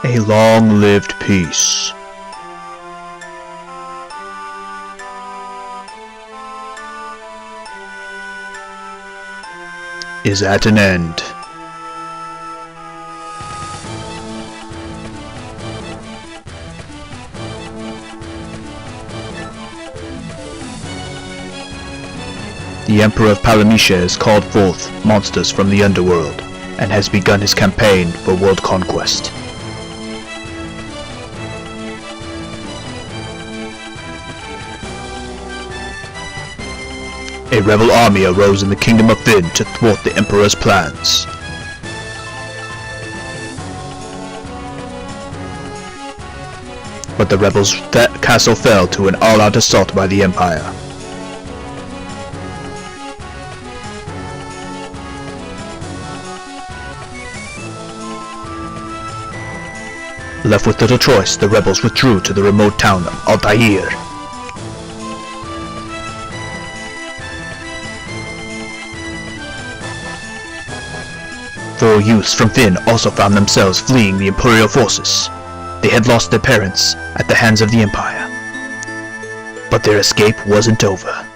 A long-lived peace. Is at an end. The Emperor of Palamecia has called forth monsters from the underworld and has begun his campaign for world conquest. A rebel army arose in the Kingdom of Fynn to thwart the Emperor's plans. But the rebels' castle fell to an all-out assault by the Empire. Left with little choice, the rebels withdrew to the remote town of Altair. Four youths from Fynn also found themselves fleeing the Imperial forces. They had lost their parents at the hands of the Empire. But their escape wasn't over.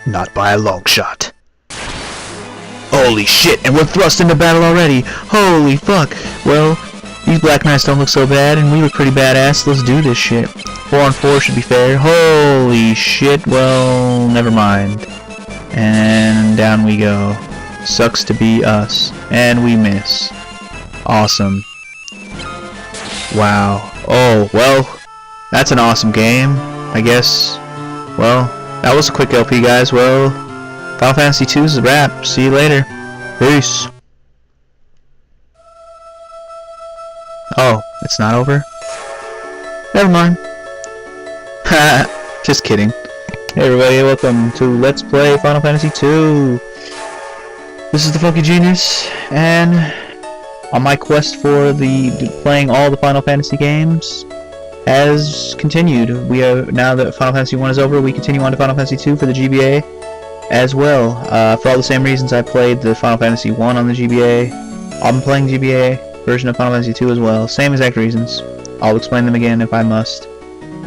Not by a long shot. Holy shit, and we're thrust into battle already! Holy fuck! Well, these Black Knights don't look so bad, and we look pretty badass. Let's do this shit. 4 on 4 should be fair. Holy shit, well, never mind. And down we go. Sucks to be us. And we miss. Awesome. Wow. Oh, well, that's an awesome game, I guess. Well, that was a quick LP, guys. Well, Final Fantasy II is a wrap. See you later. Peace. Oh, it's not over? Never mind. Just kidding. Hey everybody, welcome to Let's Play Final Fantasy II. This is the Funky Genius, and on my quest for playing all the Final Fantasy games has continued. We are, now that Final Fantasy 1 is over, we continue on to Final Fantasy 2 for the GBA as well. For all the same reasons I played the Final Fantasy 1 on the GBA, I'm playing GBA version of Final Fantasy 2 as well. Same exact reasons. I'll explain them again if I must.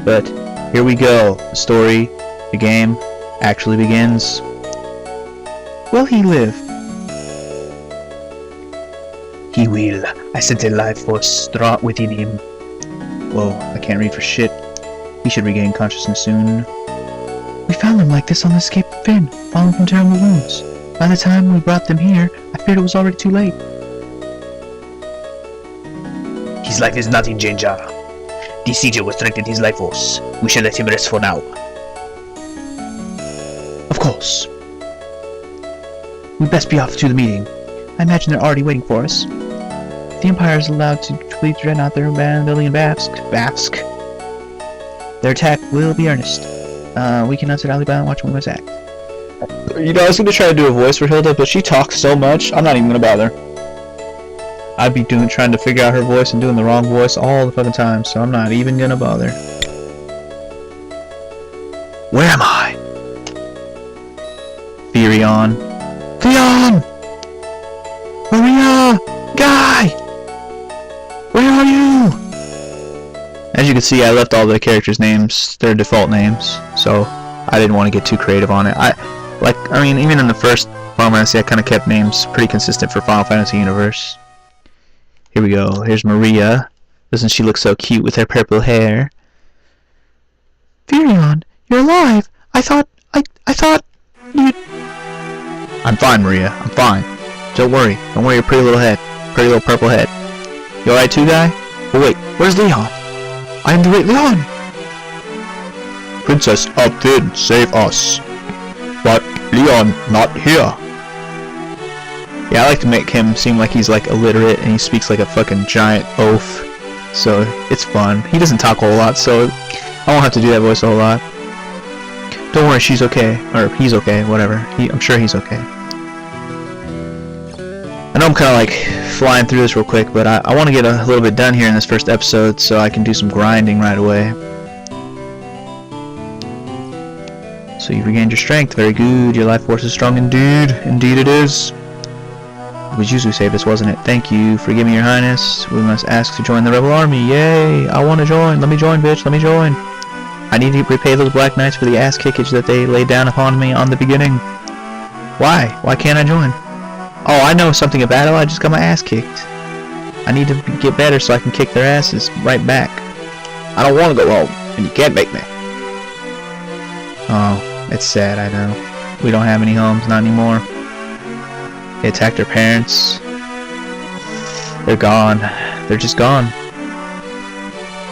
But here we go. The story, the game, actually begins. Will he live? He will. I sent a life force thwart within him. Whoa, I can't read for shit. He should regain consciousness soon. We found them like this on the escape of Fynn, falling from terrible wounds. By the time we brought them here, I feared it was already too late. His life is not in danger. The siege will strengthen his life force. We shall let him rest for now. Of course. We'd best be off to the meeting. I imagine they're already waiting for us. If the Empire is allowed to complete dreadnought their rebellion Bafsk. Their attack will be earnest. We cannot sit idly by and watch one attack. You know, I was going to try to do a voice for Hilda, but she talks so much, I'm not even going to bother. I'd be trying to figure out her voice and doing the wrong voice all the fucking time, so I'm not even going to bother. Where am I? Firion. Firion! Maria! Guy! Where are you? As you can see, I left all the characters' names, their default names, so I didn't want to get too creative on it. I mean, even in the first Final Fantasy, I kind of kept names pretty consistent for Final Fantasy Universe. Here we go. Here's Maria. Doesn't she look so cute with her purple hair? Firion, you're alive! I thought you'd... I'm fine, Maria. I'm fine. Don't worry. Don't worry your pretty little head. Pretty little purple head. You alright too, guy? Oh wait, where's Leon? I am the great Leon! Princess of Fynn, save us. But Leon, not here. Yeah, I like to make him seem like he's like illiterate and he speaks like a fucking giant oaf. So it's fun. He doesn't talk a whole lot, so I won't have to do that voice a whole lot. Don't worry, she's okay. Or he's okay, whatever. I'm sure he's okay. I know I'm kind of like flying through this real quick, but I want to get a little bit done here in this first episode so I can do some grinding right away. So you regained your strength. Very good. Your life force is strong indeed. Indeed it is. It was you who saved us, wasn't it? Thank you. Forgive me, your highness. We must ask to join the rebel army. Yay! I want to join. Let me join, bitch. Let me join. I need to repay those black knights for the ass kickage that they laid down upon me on the beginning. Why? Why can't I join? Oh, I know something of battle. I just got my ass kicked. I need to get better so I can kick their asses right back. I don't want to go home, and you can't make me. Oh, it's sad, I know. We don't have any homes, not anymore. They attacked our parents. They're gone. They're just gone.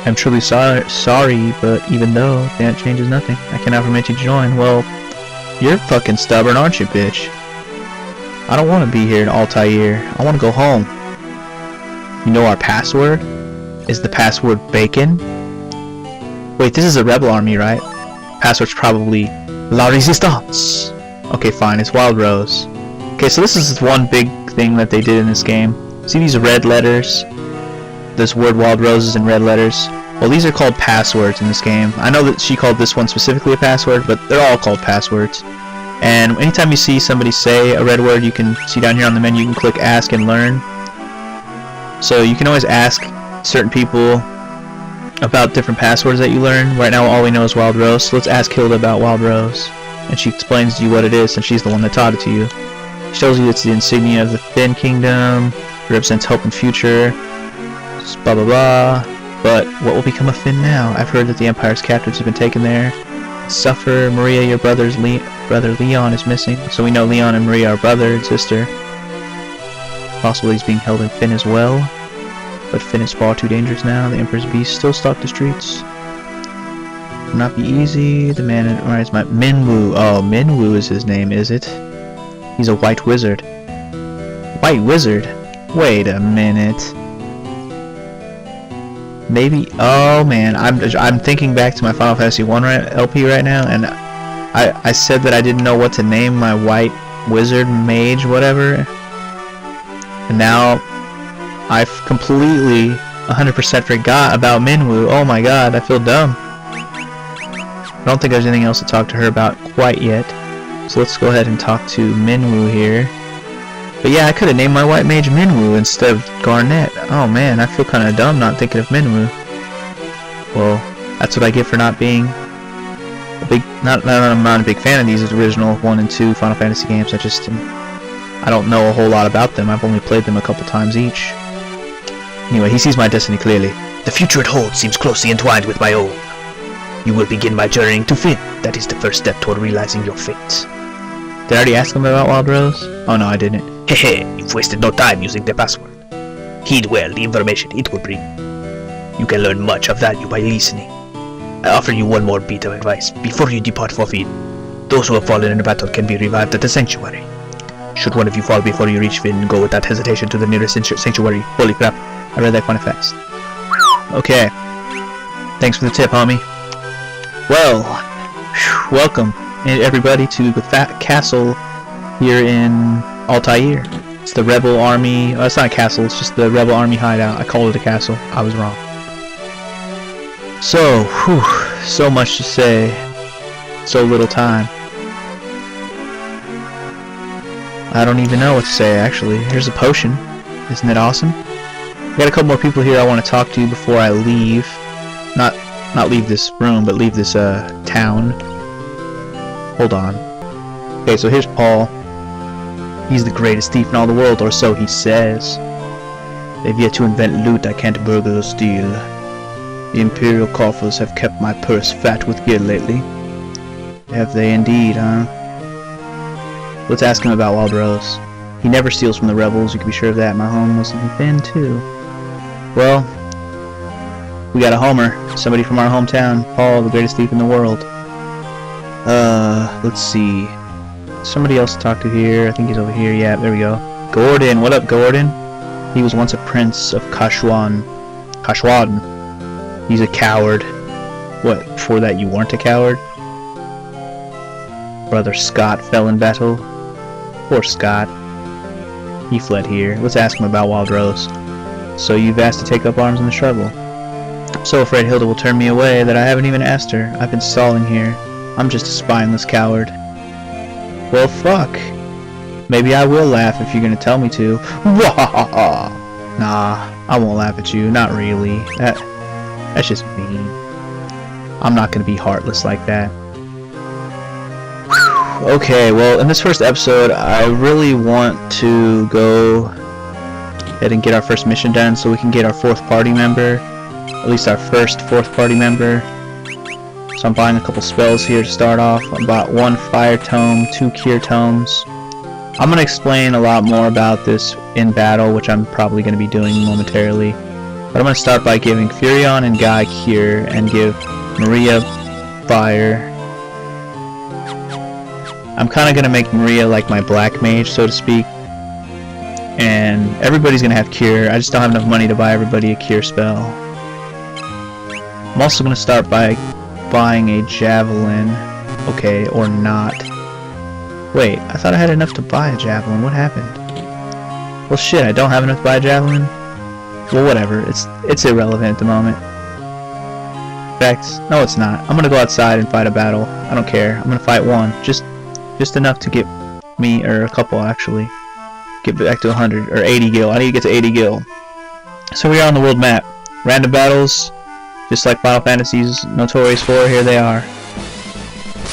I'm truly sorry, but even though that changes nothing, I cannot permit you to join. Well, you're fucking stubborn, aren't you, bitch? I don't want to be here in Altair. I want to go home. You know our password? Is the password bacon? Wait, this is a rebel army, right? Password's probably La Resistance. Okay, fine, it's Wild Rose. Okay, so this is one big thing that they did in this game. See these red letters? This word Wild Rose is in red letters. Well, these are called passwords in this game. I know that she called this one specifically a password, but they're all called passwords. And anytime you see somebody say a red word, you can see down here on the menu, you can click Ask and Learn. So you can always ask certain people about different passwords that you learn. Right now all we know is Wild Rose, so let's ask Hilda about Wild Rose. And she explains to you what it is, and she's the one that taught it to you. She tells you it's the insignia of the Fynn Kingdom, it represents hope and future, blah blah blah. But what will become of Fynn now? I've heard that the Empire's captives have been taken there. Suffer, Maria, your brother Leon is missing, so we know Leon and Maria are brother and sister. Possibly he's being held in Fynn as well, but Fynn is far too dangerous now. The Emperor's beasts still stalk the streets. Will not be easy. The man is my Minwu. Oh, Minwu is his name, is it? He's a white wizard. White wizard? Wait a minute. Maybe. Oh man, I'm thinking back to my Final Fantasy 1 LP right now, and I said that I didn't know what to name my white wizard, mage, whatever. And now I've completely 100% forgot about Minwu. Oh my god, I feel dumb. I don't think there's anything else to talk to her about quite yet. So let's go ahead and talk to Minwu here. But yeah, I could have named my white mage Minwu instead of Garnet. Oh man, I feel kind of dumb not thinking of Minwu. Well, that's what I get for not being a big... I'm not a big fan of these original 1 and 2 Final Fantasy games. I don't know a whole lot about them. I've only played them a couple times each. Anyway, he sees my destiny clearly. The future it holds seems closely entwined with my own. You will begin by journeying to Fynn. That is the first step toward realizing your fate. Did I already ask him about Wild Rose? Oh no, I didn't. Hehe, you've wasted no time using the password. Heed well the information it will bring. You can learn much of value by listening. I offer you one more bit of advice before you depart for Fynn. Those who have fallen in a battle can be revived at the sanctuary. Should one of you fall before you reach Fynn, go without hesitation to the nearest sanctuary. Holy crap, I read that kind of fast. Okay. Thanks for the tip, homie. Well, welcome everybody to the Fat Castle here in Altair. It's the rebel army. It's not a castle, it's just the rebel army hideout. I called it a castle. I was wrong. So, so much to say. So little time. I don't even know what to say, actually. Here's a potion. Isn't it awesome? I got a couple more people here I want to talk to before I leave. Not leave this room, but leave this town. Hold on. Okay, so here's Paul. He's the greatest thief in all the world, or so he says. They've yet to invent loot I can't burgle or steal. The Imperial coffers have kept my purse fat with gear lately. Have they indeed, huh? Let's ask him about Wild Rose. He never steals from the rebels, you can be sure of that. My home must have been too. Well, we got a homer. Somebody from our hometown. Paul, the greatest thief in the world. Let's see. Somebody else to talk to here. I think he's over here. Yeah, there we go. Gordon. What up, Gordon? He was once a prince of Kashwan. He's a coward. What, before that you weren't a coward? Brother Scott fell in battle. Poor Scott. He fled here. Let's ask him about Wild Rose. So you've asked to take up arms in the struggle. I'm so afraid Hilda will turn me away that I haven't even asked her. I've been stalling here. I'm just a spineless coward. Well, fuck. Maybe I will laugh if you're gonna tell me to. Nah, I won't laugh at you. Not really. That's just mean. I'm not gonna be heartless like that. Okay, well, in this first episode, I really want to go ahead and get our first mission done so we can get our 4th party member. At least our first 4th party member. So I'm buying a couple spells here to start off. I bought 1 fire tome, 2 cure tomes. I'm going to explain a lot more about this in battle, which I'm probably going to be doing momentarily. But I'm going to start by giving Furion and Guy cure and give Maria fire. I'm kind of going to make Maria like my black mage, so to speak. And everybody's going to have cure. I just don't have enough money to buy everybody a cure spell. I'm also going to start by buying a javelin. Okay, or not. Wait, I thought I had enough to buy a javelin. What happened? Well, shit, I don't have enough to buy a javelin? Well, whatever. It's irrelevant at the moment. In fact, no, it's not. I'm going to go outside and fight a battle. I don't care. I'm going to fight one. Just enough to get me, or a couple actually, get back to 100 or 80 gil. I need to get to 80 gil. So we are on the world map. Random battles, just like Final Fantasy's notorious for. Here they are.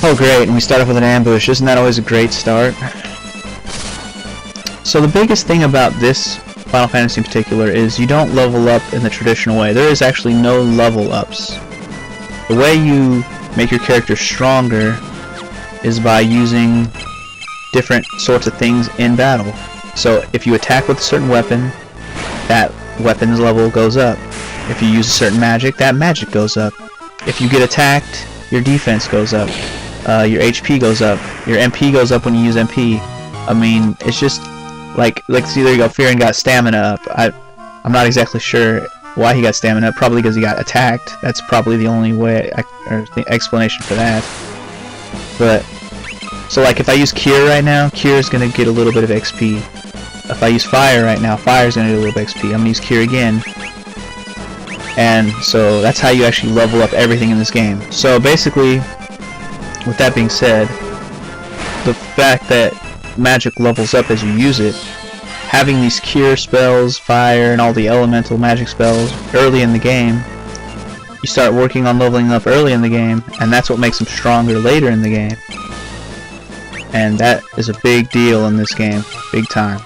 Oh great, and we start off with an ambush. Isn't that always a great start? So the biggest thing about this Final Fantasy in particular is you don't level up in the traditional way. There is actually no level ups. The way you make your character stronger is by using different sorts of things in battle. So if you attack with a certain weapon, that weapon's level goes up. If you use a certain magic, that magic goes up. If you get attacked, your defense goes up. Your HP goes up. Your MP goes up when you use MP. I mean, it's just like see, there you go. Furion got stamina up. I'm not exactly sure why he got stamina up. Probably because he got attacked. That's probably the only way or the explanation for that. But so like if I use Cure right now, Cure is gonna get a little bit of XP. If I use Fire right now, Fire is gonna get a little bit of XP. I'm gonna use Cure again. And so that's how you actually level up everything in this game. So basically, with that being said, the fact that magic levels up as you use it, having these cure spells, fire, and all the elemental magic spells early in the game, you start working on leveling up early in the game, and that's what makes them stronger later in the game. And that is a big deal in this game, big time.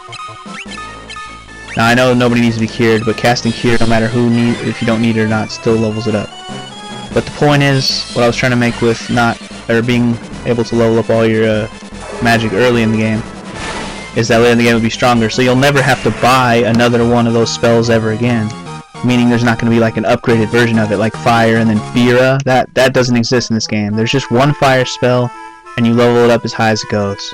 Now I know nobody needs to be cured, but casting cure, no matter if you don't need it or not, still levels it up. But the point is, what I was trying to make with being able to level up all your magic early in the game, is that later in the game will be stronger. So you'll never have to buy another one of those spells ever again. Meaning there's not going to be like an upgraded version of it, like fire and then Fira. That doesn't exist in this game. There's just one fire spell, and you level it up as high as it goes.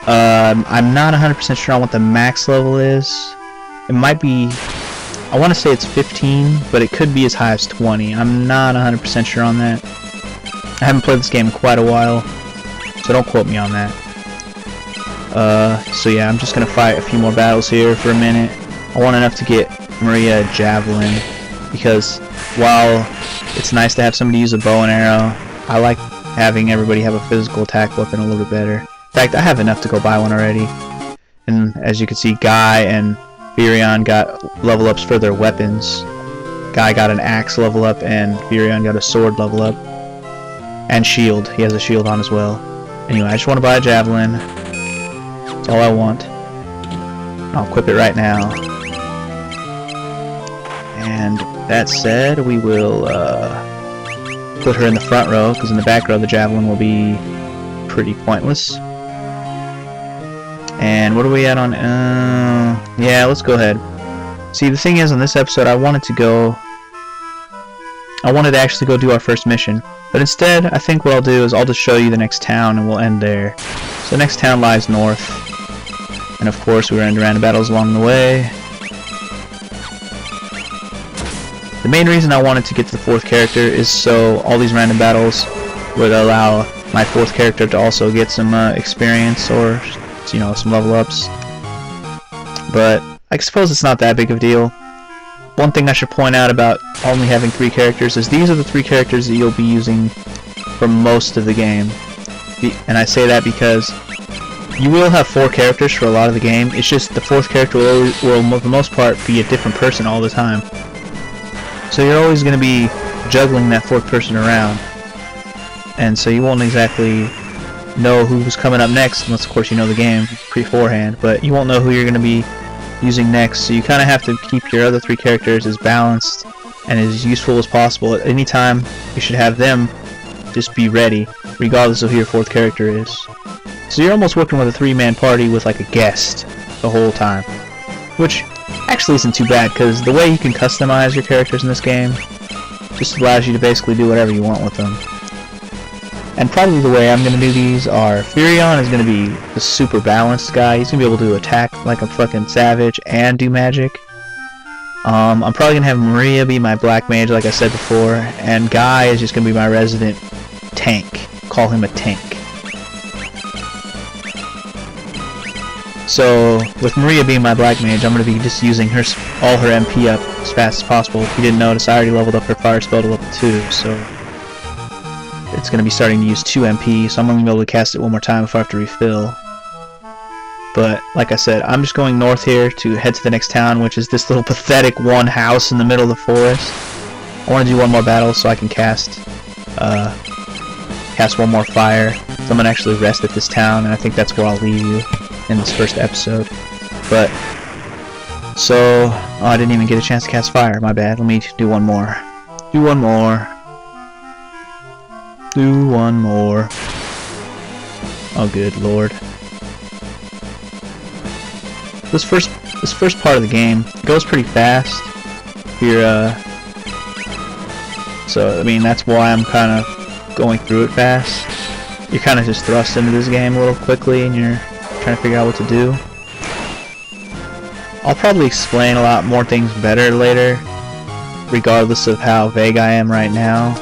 I'm not 100% sure on what the max level is. It might be, I want to say it's 15, but it could be as high as 20. I'm not 100% sure on that. I haven't played this game in quite a while, so don't quote me on that. So yeah, I'm just going to fight a few more battles here for a minute. I want enough to get Maria a javelin, because while it's nice to have somebody use a bow and arrow, I like having everybody have a physical attack weapon a little bit better. In fact, I have enough to go buy one already. And as you can see, Guy and Furion got level ups for their weapons. Guy got an axe level up, and Furion got a sword level up. And shield. He has a shield on as well. Anyway, I just want to buy a javelin. That's all I want. I'll equip it right now. And that said, we will put her in the front row, because in the back row the javelin will be pretty pointless. And what are we at on? Yeah, let's go ahead. See, the thing is, on this episode, I wanted to actually go do our first mission. But instead, I think what I'll do is I'll just show you the next town, and we'll end there. So the next town lies north. And of course, we run into random battles along the way. The main reason I wanted to get to the 4th character is so all these random battles would allow my 4th character to also get some experience, or some level ups. But I suppose it's not that big of a deal. One thing I should point out about only having 3 characters is these are the 3 characters that you'll be using for most of the game. And I say that because you will have 4 characters for a lot of the game. It's just the 4th character will for the most part be a different person all the time. So you're always going to be juggling that 4th person around. And so you won't exactly know who's coming up next, unless of course you know the game beforehand, but you won't know who you're going to be using next, so you kind of have to keep your other 3 characters as balanced and as useful as possible. At any time, you should have them just be ready, regardless of who your 4th character is. So you're almost working with a 3-man party with like a guest the whole time, which actually isn't too bad, because the way you can customize your characters in this game just allows you to basically do whatever you want with them. And probably the way I'm going to do these are, Furion is going to be the super balanced guy. He's going to be able to attack like a fucking savage and do magic. I'm probably going to have Maria be my black mage like I said before, and Guy is just going to be my resident tank. Call him a tank. So, with Maria being my black mage, I'm going to be just using all her MP up as fast as possible. If you didn't notice, I already leveled up her fire spell to level 2, so it's going to be starting to use 2 MP, so I'm going to be able to cast it one more time before I have to refill. But, like I said, I'm just going north here to head to the next town, which is this little pathetic one house in the middle of the forest. I want to do one more battle so I can cast one more fire. So I'm going to actually rest at this town, and I think that's where I'll leave you in this first episode. But, so, oh, I didn't even get a chance to cast fire, my bad. Let me do one more. Do one more. Do one more. Oh, good lord. This first part of the game goes pretty fast. So I mean that's why I'm kind of going through it fast. You're kind of just thrust into this game a little quickly, and you're trying to figure out what to do. I'll probably explain a lot more things better later, regardless of how vague I am right now.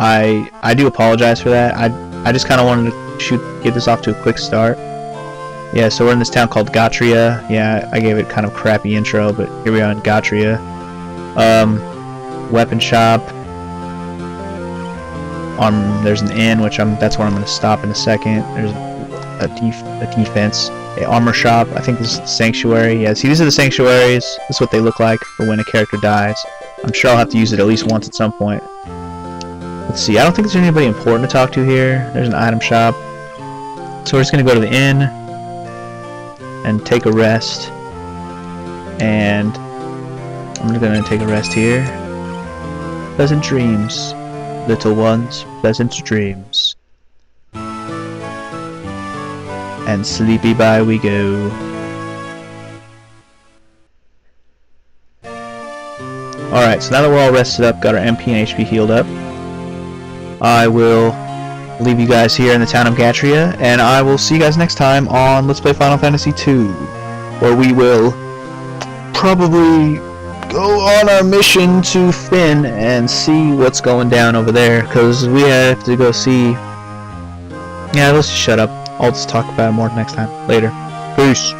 I do apologize for that. I just kind of wanted to get this off to a quick start. Yeah, so we're in this town called Gatria. Yeah, I gave it kind of a crappy intro, but here we are in Gatria. Weapon shop. There's an inn, that's where I'm going to stop in a second. There's a defense. A armor shop. I think this is the sanctuary. Yeah, see, these are the sanctuaries. This is what they look like for when a character dies. I'm sure I'll have to use it at least once at some point. Let's see, I don't think there's anybody important to talk to here. There's an item shop. So we're just going to go to the inn and take a rest. And I'm going to take a rest here. Pleasant dreams, little ones, pleasant dreams. And sleepy bye we go. Alright, so now that we're all rested up, got our MP and HP healed up, I will leave you guys here in the town of Gatria, and I will see you guys next time on Let's Play Final Fantasy II, where we will probably go on our mission to Fynn and see what's going down over there, because we have to go see... Yeah, let's just shut up. I'll just talk about it more next time. Later. Peace.